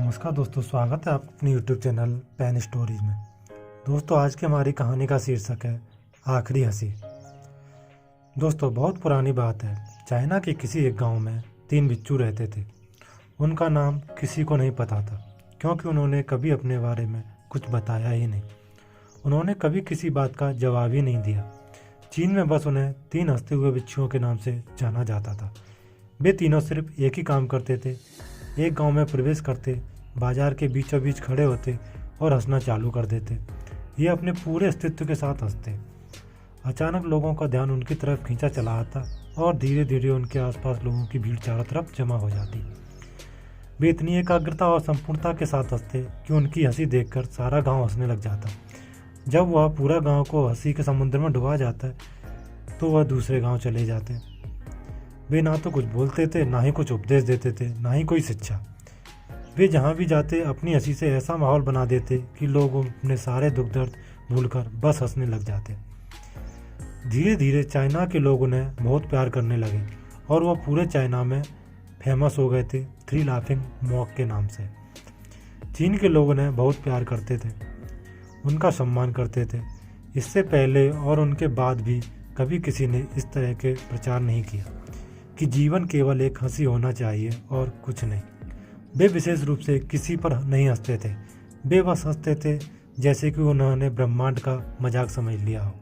नमस्कार दोस्तों, स्वागत है आपका अपने यूट्यूब चैनल पेन स्टोरीज में। दोस्तों, आज की हमारी कहानी का शीर्षक है आखिरी हंसी। दोस्तों, बहुत पुरानी बात है। चाइना के किसी एक गांव में 3 बिच्छू रहते थे। उनका नाम किसी को नहीं पता था, क्योंकि उन्होंने कभी अपने बारे में कुछ बताया ही नहीं। उन्होंने कभी किसी बात का जवाब ही नहीं दिया। चीन में बस उन्हें 3 हंसते हुए बिच्छुओं के नाम से जाना जाता था। वे तीनों सिर्फ एक ही काम करते थे। एक गांव में प्रवेश करते, बाजार के बीचों बीच खड़े होते और हंसना चालू कर देते। ये अपने पूरे अस्तित्व के साथ हंसते। अचानक लोगों का ध्यान उनकी तरफ खींचा चला आता और धीरे धीरे उनके आसपास लोगों की भीड़ चारों तरफ जमा हो जाती। वे इतनी एकाग्रता और संपूर्णता के साथ हंसते कि उनकी हंसी देखकर सारा गांव हंसने लग जाता। जब वह पूरा गांव को हंसी के समुद्र में डुबा जाता है तो वह दूसरे गांव चले जाते। वे ना तो कुछ बोलते थे, ना ही कुछ उपदेश देते थे, ना ही कोई शिक्षा। वे जहाँ भी जाते अपनी हंसी से ऐसा माहौल बना देते कि लोग अपने सारे दुख दर्द भूलकर बस हंसने लग जाते। धीरे धीरे चाइना के लोग उन्हें बहुत प्यार करने लगे और वह पूरे चाइना में फेमस हो गए थे 3 लाफिंग मॉक के नाम से। चीन के लोग उन्हें बहुत प्यार करते थे, उनका सम्मान करते थे। इससे पहले और उनके बाद भी कभी किसी ने इस तरह के प्रचार नहीं किया कि जीवन केवल एक हंसी होना चाहिए और कुछ नहीं। वे विशेष रूप से किसी पर नहीं हंसते थे। वे बस हंसते थे जैसे कि उन्होंने ब्रह्मांड का मजाक समझ लिया हो,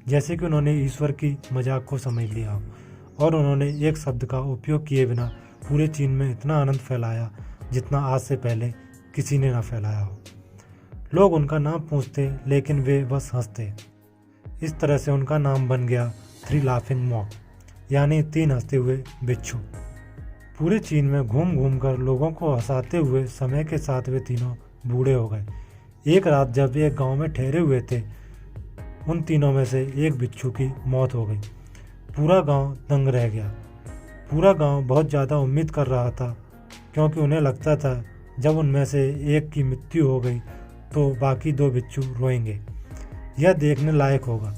जैसे कि उन्होंने ईश्वर की मजाक को समझ लिया हो। और उन्होंने एक शब्द का उपयोग किए बिना पूरे चीन में इतना आनंद फैलाया जितना आज से पहले किसी ने ना फैलाया हो। लोग उनका नाम पूछते, लेकिन वे बस हंसते। इस तरह से उनका नाम बन गया 3 लाफिंग मॉक, यानी 3 हंसते हुए बिच्छू। पूरे चीन में घूम घूम कर लोगों को हंसाते हुए समय के साथ वे तीनों बूढ़े हो गए। एक रात जब वे एक गांव में ठहरे हुए थे, उन तीनों में से एक बिच्छू की मौत हो गई। पूरा गांव दंग रह गया। पूरा गांव बहुत ज़्यादा उम्मीद कर रहा था, क्योंकि उन्हें लगता था जब उनमें से एक की मृत्यु हो गई तो बाकी 2 बिच्छू रोएंगे। यह देखने लायक होगा,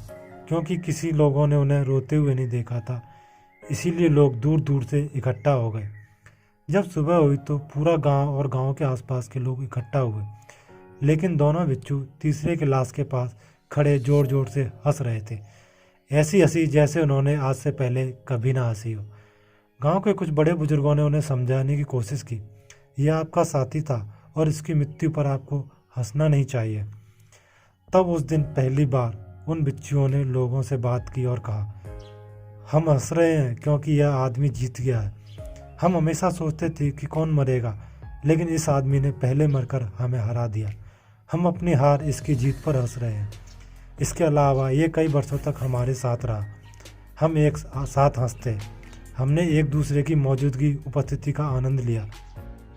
क्योंकि किसी लोगों ने उन्हें रोते हुए नहीं देखा था, इसीलिए लोग दूर दूर से इकट्ठा हो गए। जब सुबह हुई तो पूरा गांव और गांव के आसपास के लोग इकट्ठा हुए, लेकिन दोनों बिच्छू तीसरे के लाश के पास खड़े जोर जोर से हंस रहे थे। ऐसी हंसी जैसे उन्होंने आज से पहले कभी ना हंसी हो। गांव के कुछ बड़े बुजुर्गों ने उन्हें समझाने की कोशिश की, यह आपका साथी था और इसकी मृत्यु पर आपको हंसना नहीं चाहिए। तब उस दिन पहली बार उन बिच्छुओं ने लोगों से बात की और कहा, हम हंस रहे हैं क्योंकि यह आदमी जीत गया है। हम हमेशा सोचते थे कि कौन मरेगा, लेकिन इस आदमी ने पहले मरकर हमें हरा दिया। हम अपनी हार इसकी जीत पर हंस रहे हैं। इसके अलावा ये कई वर्षों तक हमारे साथ रहा। हम एक साथ हंसते, हमने एक दूसरे की मौजूदगी उपस्थिति का आनंद लिया।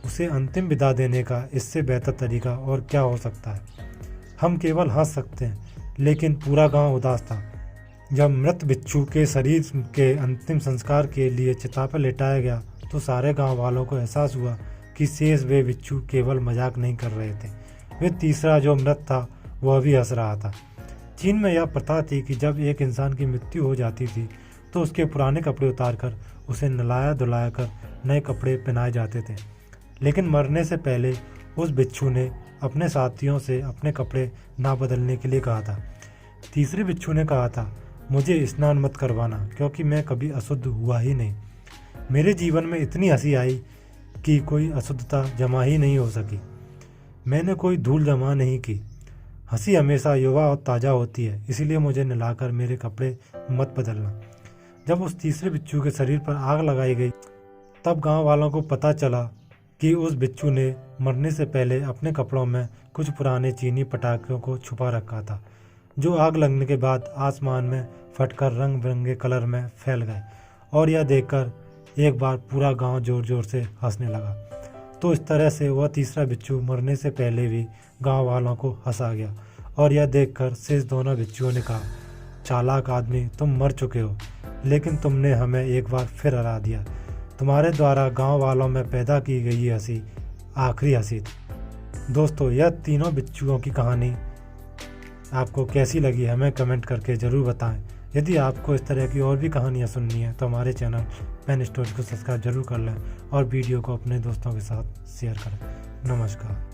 उसे अंतिम विदा देने का इससे बेहतर तरीका और क्या हो सकता है। हम केवल हंस सकते हैं, लेकिन पूरा गांव उदास था। जब मृत बिच्छू के शरीर के अंतिम संस्कार के लिए चिता पर लेटाया गया तो सारे गांव वालों को एहसास हुआ कि शेष वे बिच्छू केवल मजाक नहीं कर रहे थे। वे तीसरा जो मृत था वह भी हंस रहा था। चीन में यह प्रथा थी कि जब एक इंसान की मृत्यु हो जाती थी तो उसके पुराने कपड़े उतारकर उसे नहलाया धुलाया कर नए कपड़े पहनाए जाते थे। लेकिन मरने से पहले उस बिच्छू ने अपने साथियों से अपने कपड़े ना बदलने के लिए कहा था। तीसरे बिच्छू ने कहा था, मुझे स्नान मत करवाना, क्योंकि मैं कभी अशुद्ध हुआ ही नहीं। मेरे जीवन में इतनी हंसी आई कि कोई अशुद्धता जमा ही नहीं हो सकी। मैंने कोई धूल जमा नहीं की। हंसी हमेशा युवा और ताज़ा होती है, इसीलिए मुझे नहलाकर मेरे कपड़े मत बदलना। जब उस तीसरे बिच्छू के शरीर पर आग लगाई गई तब गांव वालों को पता चला कि उस बिच्छू ने मरने से पहले अपने कपड़ों में कुछ पुराने चीनी पटाखों को छुपा रखा था, जो आग लगने के बाद आसमान में फटकर रंग बिरंगे कलर में फैल गए। और यह देखकर एक बार पूरा गांव जोर जोर से हंसने लगा। तो इस तरह से वह तीसरा बिच्छू मरने से पहले भी गांव वालों को हंसा गया। और यह देखकर शेष दोनों बिच्छुओं ने कहा, चालाक आदमी, तुम मर चुके हो, लेकिन तुमने हमें एक बार फिर हरा दिया। तुम्हारे द्वारा गाँव वालों में पैदा की गई ये हंसी आखिरी हंसी थी। दोस्तों, यह तीनों बिच्छुओं की कहानी आपको कैसी लगी हमें कमेंट करके ज़रूर बताएं। यदि आपको इस तरह की और भी कहानियाँ सुननी है तो हमारे चैनल पेन स्टोरीज को सब्सक्राइब जरूर कर लें और वीडियो को अपने दोस्तों के साथ शेयर करें। नमस्कार।